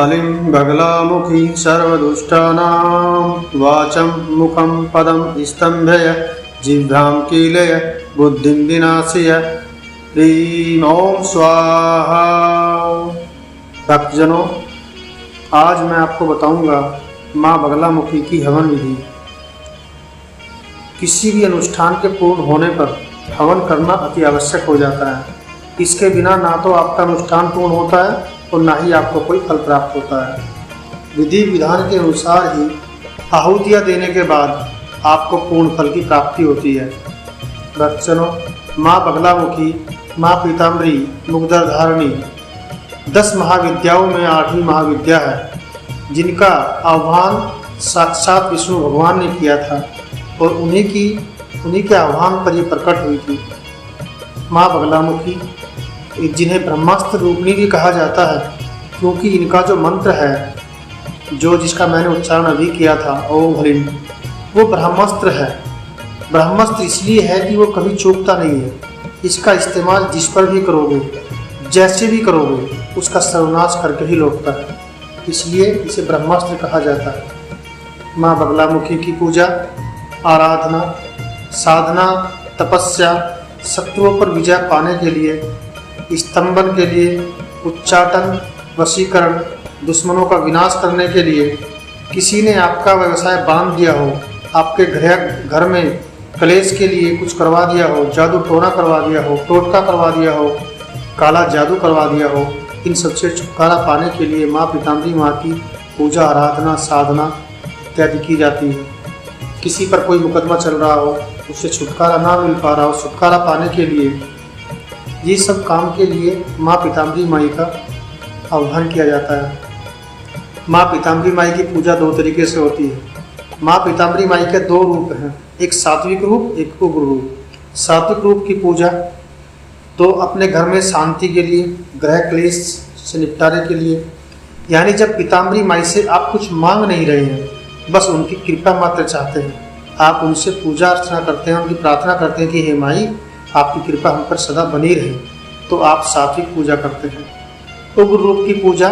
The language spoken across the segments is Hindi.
कालीं बगलामुखी सर्वदुष्टानां वाचं मुखं पदं स्तम्भय जिह्वां कीलय बुद्धिं विनाशय। ह्रीं ओम स्वाहा। भक्तजनों, आज मैं आपको बताऊंगा माँ बगलामुखी की हवन विधि। किसी भी अनुष्ठान के पूर्ण होने पर हवन करना अति आवश्यक हो जाता है। इसके बिना ना तो आपका अनुष्ठान पूर्ण होता है और ना ही आपको कोई फल प्राप्त होता है। विधि विधान के अनुसार ही आहुतियाँ देने के बाद आपको पूर्ण फल की प्राप्ति होती है। भक्तजनों, माँ बगलामुखी, माँ पीताम्बरी, मुगदर धारिणी 10 महाविद्याओं में 8वीं महाविद्या है, जिनका आह्वान साक्षात विष्णु भगवान ने किया था और उन्हीं के आह्वान पर ये प्रकट हुई थी। माँ बगलामुखी, जिन्हें ब्रह्मास्त्र रूपिणी भी कहा जाता है, क्योंकि इनका जो मंत्र है, जिसका मैंने उच्चारण अभी किया था, ओम ह्रीं, वो ब्रह्मास्त्र है। ब्रह्मास्त्र इसलिए है कि वो कभी चूकता नहीं है। इसका इस्तेमाल जिस पर भी करोगे, जैसे भी करोगे, उसका सर्वनाश करके ही लौटता है, इसलिए इसे ब्रह्मास्त्र कहा जाता है। माँ बगलामुखी की पूजा, आराधना, साधना, तपस्या, शत्रुओं पर विजय पाने के लिए, स्तंभन के लिए, उच्चाटन, वशीकरण, दुश्मनों का विनाश करने के लिए, किसी ने आपका व्यवसाय बांध दिया हो, आपके घर में कलेश के लिए कुछ करवा दिया हो, जादू टोना करवा दिया हो, टोटका करवा दिया हो, काला जादू करवा दिया हो, इन सबसे छुटकारा पाने के लिए माँ पीताम्बरी माँ की पूजा, आराधना, साधना इत्यादि की जाती है। किसी पर कोई मुकदमा चल रहा हो, उससे छुटकारा ना मिल पा रहा हो, छुटकारा पाने के लिए, ये सब काम के लिए माँ पीताम्बरी माई का आह्वान किया जाता है। माँ पीताम्बरी माई की पूजा 2 तरीके से होती है। माँ पीताम्बरी माई के 2 रूप हैं, एक सात्विक रूप, एक उग्र रूप। सात्विक रूप की पूजा तो अपने घर में शांति के लिए, ग्रह क्लेश से निपटारे के लिए, यानी जब पीताम्बरी माई से आप कुछ मांग नहीं रहे हैं, बस उनकी कृपा मात्र चाहते हैं, आप उनसे पूजा अर्चना करते हैं, उनकी प्रार्थना करते हैं कि हे माई, आपकी कृपा हम पर सदा बनी रहे, तो आप सात्विक पूजा करते हैं। उग्र रूप की पूजा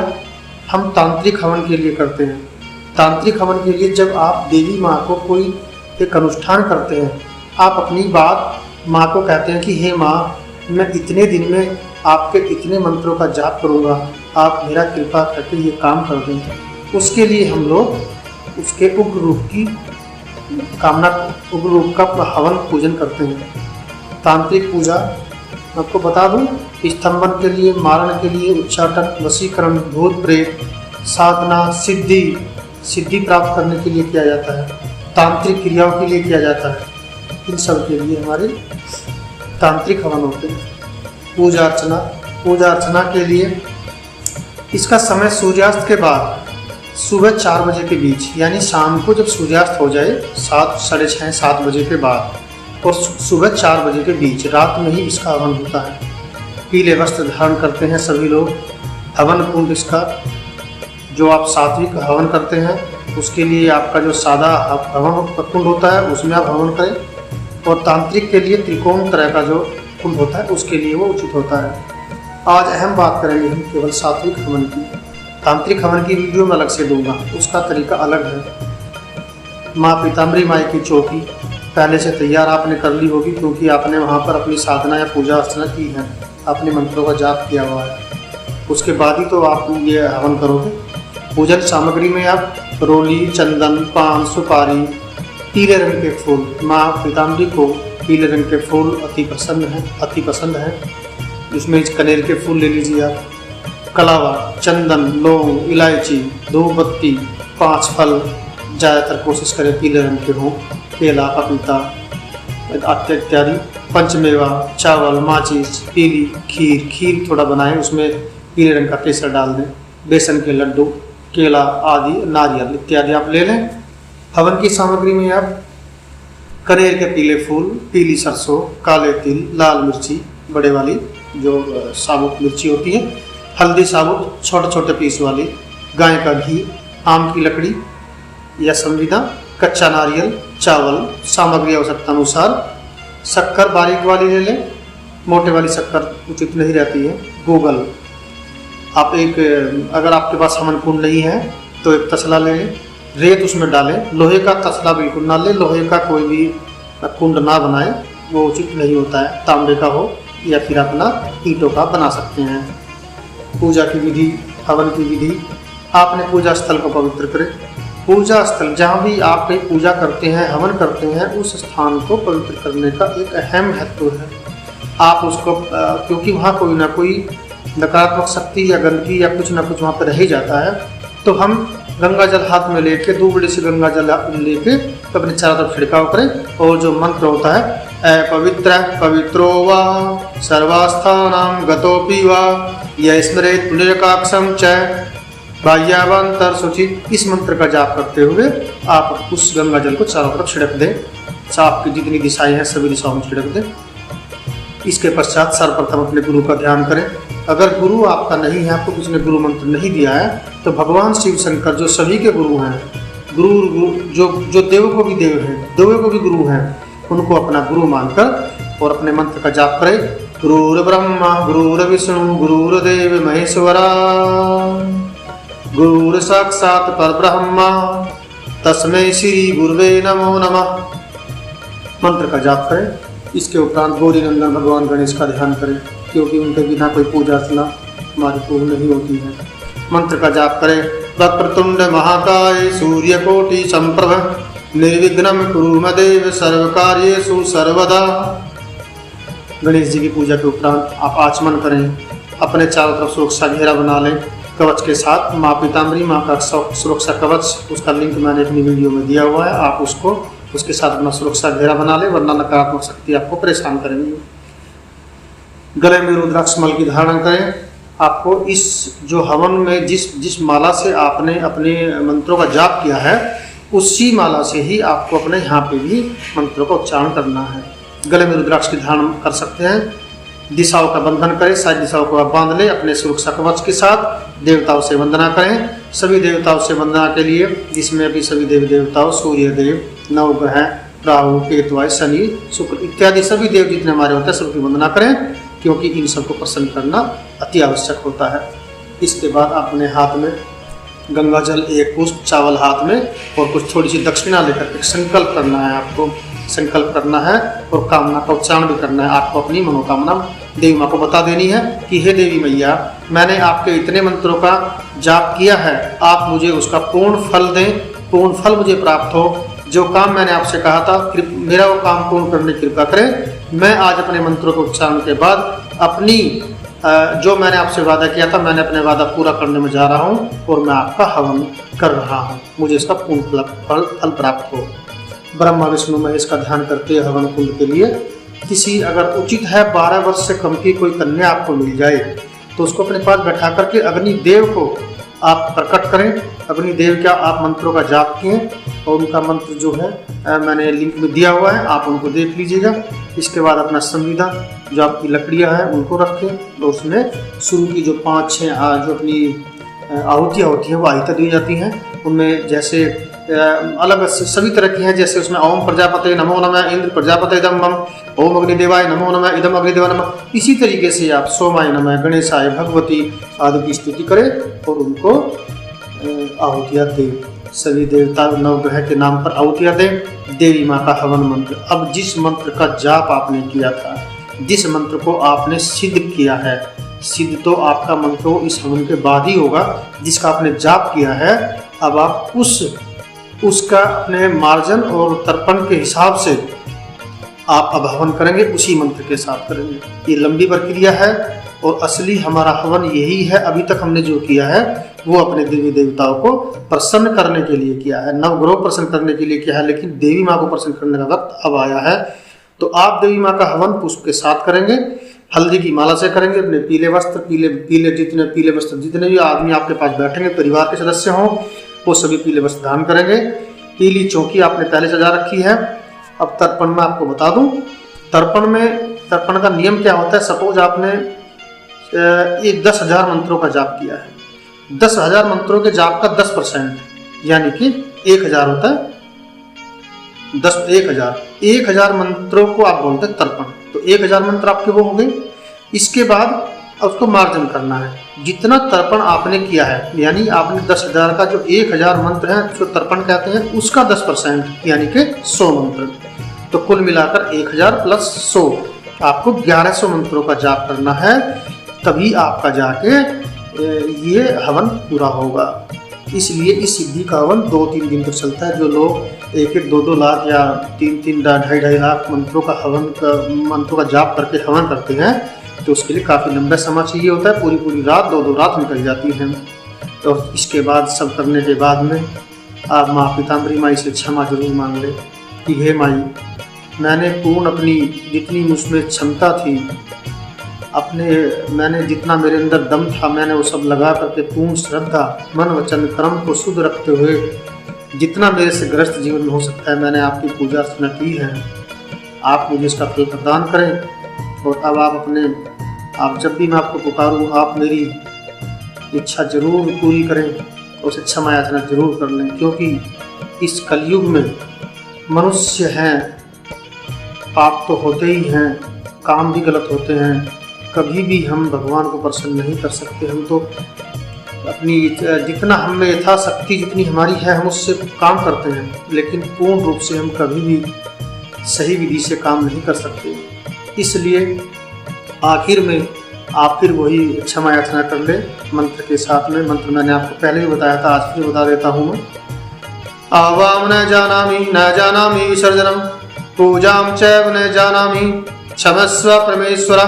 हम तांत्रिक हवन के लिए करते हैं। तांत्रिक हवन के लिए जब आप देवी माँ को कोई एक अनुष्ठान करते हैं, आप अपनी बात माँ को कहते हैं कि हे माँ, मैं इतने दिन में आपके इतने मंत्रों का जाप करूँगा, आप मेरा कृपा करके ये काम कर दें। उसके लिए हम लोग उसके उग्र रूप की कामना, उग्र रूप का हवन पूजन करते हैं। तांत्रिक पूजा आपको बता दूं, स्तंभन के लिए, मारण के लिए, उच्चाटन, वशीकरण, भूत प्रेत, साधना, सिद्धि प्राप्त करने के लिए किया जाता है, तांत्रिक क्रियाओं के लिए किया जाता है। इन सब के लिए हमारे तांत्रिक हवन होते हैं। पूजा अर्चना के लिए इसका समय सूर्यास्त के बाद सुबह 4 बजे के बीच, यानी शाम को जब सूर्यास्त हो जाए 7, साढ़े 6, 7 बजे के बाद, और सुबह 4 बजे के बीच, रात में ही इसका हवन होता है। पीले वस्त्र धारण करते हैं सभी लोग। हवन कुंड इसका, जो आप सात्विक हवन करते हैं, उसके लिए आपका जो सादा हवन कुंड होता है, उसमें आप हवन करें, और तांत्रिक के लिए त्रिकोण तरह का जो कुंड होता है, उसके लिए वो उचित होता है। आज अहम बात करेंगे हम केवल सात्विक हवन की। तांत्रिक हवन की वीडियो मैं अलग से दूंगा, उसका तरीका अलग है। माँ पीताम्बरी माई की चौकी पहले से तैयार आपने कर ली होगी, क्योंकि आपने वहाँ पर अपनी साधना या पूजा अर्चना की है, अपने मंत्रों का जाप किया हुआ है। उसके बाद ही तो आप ये हवन करोगे। पूजन सामग्री में आप रोली, चंदन, पान, सुपारी, पीले रंग के फूल, माँ पीताम्बरी को पीले रंग के फूल अति पसंद है। इसमें कनेर के फूल ले लीजिए आप, कलावा, चंदन, लौंग, इलायची, धूप बत्ती, 5 फल, ज़्यादातर कोशिश करें पीले रंग के हों, केला, पपीता इत्यादि, पंचमेवा, चावल, माचिस, पीली खीर थोड़ा बनाएं, उसमें पीले रंग का केसर डाल दें, बेसन के लड्डू, केला आदि, नारियल इत्यादि आप ले लें। हवन की सामग्री में आप कनेर के पीले फूल, पीली सरसों, काले तिल, लाल मिर्ची बड़े वाली जो साबुत मिर्ची होती है, हल्दी साबुत छोटे छोटे पीस वाली, गाय का घी, आम की लकड़ी या संविदा, कच्चा नारियल, चावल, सामग्री आवश्यकता अनुसार, शक्कर बारीक वाली ले लें, मोटे वाली शक्कर उचित नहीं रहती है, गूगल, आप अगर आपके पास हवन कुंड नहीं है तो एक तसला लें, रेत उसमें डालें। लोहे का तसला बिल्कुल ना लें, लोहे का कोई भी कुंड ना बनाएं, वो उचित नहीं होता है। तांबे का हो या फिर अपना ईंटों का बना सकते हैं। पूजा की विधि, हवन की विधि, आपने पूजा स्थल को पवित्र करें। पूजा स्थल जहाँ भी आप कहीं पूजा करते हैं, हवन करते हैं, उस स्थान को पवित्र करने का एक अहम महत्व है। आप उसको क्योंकि वहाँ कोई ना कोई नकारात्मक शक्ति या गंदगी या कुछ ना कुछ वहाँ पर रह ही जाता है, तो हम गंगा जल हाथ में लेके 2 बड़े से गंगा जल लेके अपने चारों तरफ छिड़काव करें। और जो मंत्र होता है पवित्र पवित्रो वा सर्वास्थानां गतोपि वा यः स्मरेत् पुण्डरीकाक्षं च बाह्यावान्तर शुचि, इस मंत्र का जाप करते हुए आप उस गंगा जल को चारों तरफ छिड़क दें। आपकी जितनी दिशाएं हैं सभी दिशाओं में छिड़क दें। इसके पश्चात सर्वप्रथम अपने गुरु का ध्यान करें। अगर गुरु आपका नहीं है, आपको किसी ने गुरु मंत्र नहीं दिया है, तो भगवान शिव शंकर जो सभी के गुरु हैं, जो देव को भी देव हैं, देवों को भी गुरु हैं, उनको अपना गुरु मानकर और अपने मंत्र का जाप करें। गुरुर् ब्रह्मा गुरुर्विष्णु गुरुर्देव महेश्वरा गुरुर् साक्षात् परब्रह्मा तस्मै श्री गुरुवे नमो नमः। मंत्र का जाप करें। इसके उपरांत गौरी नंदन भगवान गणेश का ध्यान करें, क्योंकि उनके बिना कोई पूजा अर्चना हमारी पूर्ण नहीं होती है। मंत्र का जाप करें। वक्रतुंड महाकाय सूर्यकोटि संप्रभ निर्विघ्नं कुरु मे देव सर्वकार्येषु सर्वदा। गणेश जी की पूजा के उपरांत आप आचमन करें। अपने चारों तरफ सुरक्षा घेरा बना लें कवच के साथ। माँ पीताम्बरी माँ का सुरक्षा कवच, उसका लिंक मैंने अपनी वीडियो में दिया हुआ है, आप उसके साथ अपना सुरक्षा घेरा बना ले, वरना नकारात्मक शक्ति आपको परेशान करेंगी। गले में रुद्राक्ष मल की धारण करें। आपको इस जो हवन में जिस माला से आपने अपने मंत्रों का जाप किया है, उसी माला से ही आपको अपने यहाँ पे भी मंत्रों का उच्चारण करना है। गले में रुद्राक्ष की धारण कर सकते हैं। दिशाओं का बंधन करें, सारी दिशाओं को आप बांध लें अपने सुरक्षा कवच के साथ। देवताओं से वंदना करें। सभी देवताओं से वंदना के लिए, जिसमें अभी सभी देवी देवताओं, सूर्य देव, नवग्रह, राहु, केतु, शनि, शुक्र इत्यादि सभी देव जितने हमारे होते हैं सबकी वंदना करें, क्योंकि इन सबको प्रसन्न करना अति आवश्यक होता है। इसके बाद अपने हाथ में गंगा जल, एक पुष्प चावल हाथ में और कुछ थोड़ी सी दक्षिणा लेकर एक संकल्प करना है। आपको संकल्प करना है और कामना का उच्चारण भी करना है। आपको अपनी मनोकामना देवी माँ को बता देनी है कि हे देवी मैया, मैंने आपके इतने मंत्रों का जाप किया है, आप मुझे उसका पूर्ण फल दें, पूर्ण फल मुझे प्राप्त हो। जो काम मैंने आपसे कहा था, मेरा वो काम पूर्ण करने की कृपा करें। मैं आज अपने मंत्रों के उच्चारण के बाद अपनी जो मैंने आपसे वादा किया था, मैंने अपने वादा पूरा करने में जा रहा हूँ और मैं आपका हवन कर रहा हूँ, मुझे इसका पूर्ण फल प्राप्त हो। ब्रह्मा विष्णु महेश का ध्यान करते हवन कुंड के लिए किसी अगर उचित है 12 वर्ष से कम की कोई कन्या आपको मिल जाए, तो उसको अपने पास बैठा करके अग्निदेव को आप प्रकट करें। अग्निदेव क्या आप मंत्रों का जाप किए और उनका मंत्र जो है मैंने लिंक में दिया हुआ है, आप उनको देख लीजिएगा। इसके बाद अपना संविदा जो आपकी लकड़ियां हैं उनको रखें, तो उसमें शुरू की जो 5-6 जो अपनी आहुतियाँ होती हैं वो आहिता दी जाती हैं। उनमें जैसे अलग सभी तरह की हैं, जैसे उसमें ओम प्रजापते नमो नमः, इंद्र प्रजापते इदं मम, ओम अग्निदेवाय नमो नमः, इदम अग्निदेवाय नमः। इसी तरीके से आप सोमाय नमः, गणेशाय, भगवती आदि की स्तुति करें और उनको आहुतियाँ दें। सभी देवता नवग्रह के नाम पर आहुतियाँ दें। देवी माँ का हवन मंत्र, अब जिस मंत्र का जाप आपने किया था, जिस मंत्र को आपने सिद्ध किया है, सिद्ध तो आपका मंत्र इस हवन के बाद ही होगा जिसका आपने जाप किया है। अब आप उसका अपने मार्जन और तर्पण के हिसाब से आप अब हवन करेंगे, उसी मंत्र के साथ करेंगे। ये लंबी प्रक्रिया है और असली हमारा हवन यही है। अभी तक हमने जो किया है वो अपने देवी देवताओं को प्रसन्न करने के लिए किया है, नवग्रह प्रसन्न करने के लिए किया है, लेकिन देवी माँ को प्रसन्न करने का वक्त अब आया है। तो आप देवी माँ का हवन पुष्प के साथ करेंगे, हल्दी की माला से करेंगे। अपने पीले वस्त्र, पीले वस्त्र जितने भी आदमी आपके पास बैठेंगे, परिवार के सदस्य हों, वो सभी पीले वस्त्र धारण करेंगे। पीली चौकी आपने पहले सजा रखी है। अब तर्पण में आपको बता दूं, तर्पण का नियम क्या होता है। सपोज आपने ये 10,000 मंत्रों का जाप किया है, 10,000 मंत्रों के जाप का 10% यानी कि 1,000 होता है। 1,000 मंत्रों को आप बोलते हैं तर्पण। तो 1,000 मंत्र आपके वो हो गए। इसके बाद उसको मार्जन करना है। जितना तर्पण आपने किया है, यानी आपने 10,000 का जो 1,000 मंत्र है उसको तर्पण कहते हैं, उसका 10% यानी कि 100 मंत्र। तो कुल मिलाकर 1,000 प्लस 100 आपको 1100 मंत्रों का जाप करना है, तभी आपका जाके ये हवन पूरा होगा। इसलिए इस सिद्धि का हवन 2-3 दिन तक चलता है। जो लोग 1-1, 2-2 लाख या 3-3, 2.5 लाख मंत्रों का जाप करके हवन करते हैं, तो उसके लिए काफ़ी लंबा समय चाहिए होता है। पूरी रात 2-2 रात निकल जाती हैं। तो इसके बाद सब करने के बाद में आप माँ पीताम्बरी माई से क्षमा जरूर मांग लें कि हे माई, मैंने पूर्ण अपनी जितनी मुझमें क्षमता थी, मैंने जितना मेरे अंदर दम था, मैंने वो सब लगा करके पूर्ण श्रद्धा, मन वचन कर्म को शुद्ध रखते हुए जितना मेरे से ग्रस्त जीवन में हो सकता है, मैंने आपकी पूजा अर्चना की है। आप मुझे इसका फल प्रदान करें। और अब आप जब भी मैं आपको पुकारूं, आप मेरी इच्छा जरूर पूरी करें और उसे क्षमा याचना जरूर कर लें, क्योंकि इस कलयुग में मनुष्य हैं, पाप तो होते ही हैं, काम भी गलत होते हैं। कभी भी हम भगवान को प्रसन्न नहीं कर सकते। हम तो अपनी जितना हम में यथाशक्ति जितनी हमारी है हम उससे काम करते हैं, लेकिन पूर्ण रूप से हम कभी भी सही विधि से काम नहीं कर सकते। इसलिए आखिर में आप फिर वही क्षमा याचना कर ले मंत्र के साथ में। मंत्र मैंने आपको पहले भी बताया था, आज फिर बता देता हूँ मैं। आवाम न जानामि विसर्जनम पूजाम चैव न जानामि क्षमस्व परमेश्वर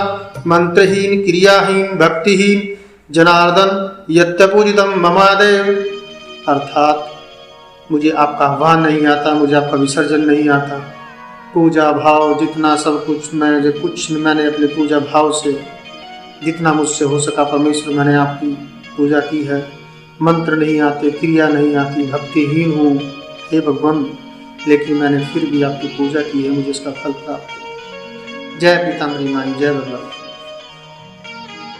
मंत्रहीन क्रियाहीन भक्तिहीन जनार्दन यत्यपूजितम ममादेव। अर्थात मुझे आपका आह्वान नहीं आता, मुझे आपका विसर्जन नहीं आता। पूजा भाव जितना सब कुछ मैंने अपने पूजा भाव से जितना मुझसे हो सका परमेश्वर मैंने आपकी पूजा की है। मंत्र नहीं आते, क्रिया नहीं आती, भक्तिहीन हूँ हे भगवान, लेकिन मैंने फिर भी आपकी पूजा की है, मुझे इसका फल प्राप्त है। जय पीताम्बरी माई, जय भगवान।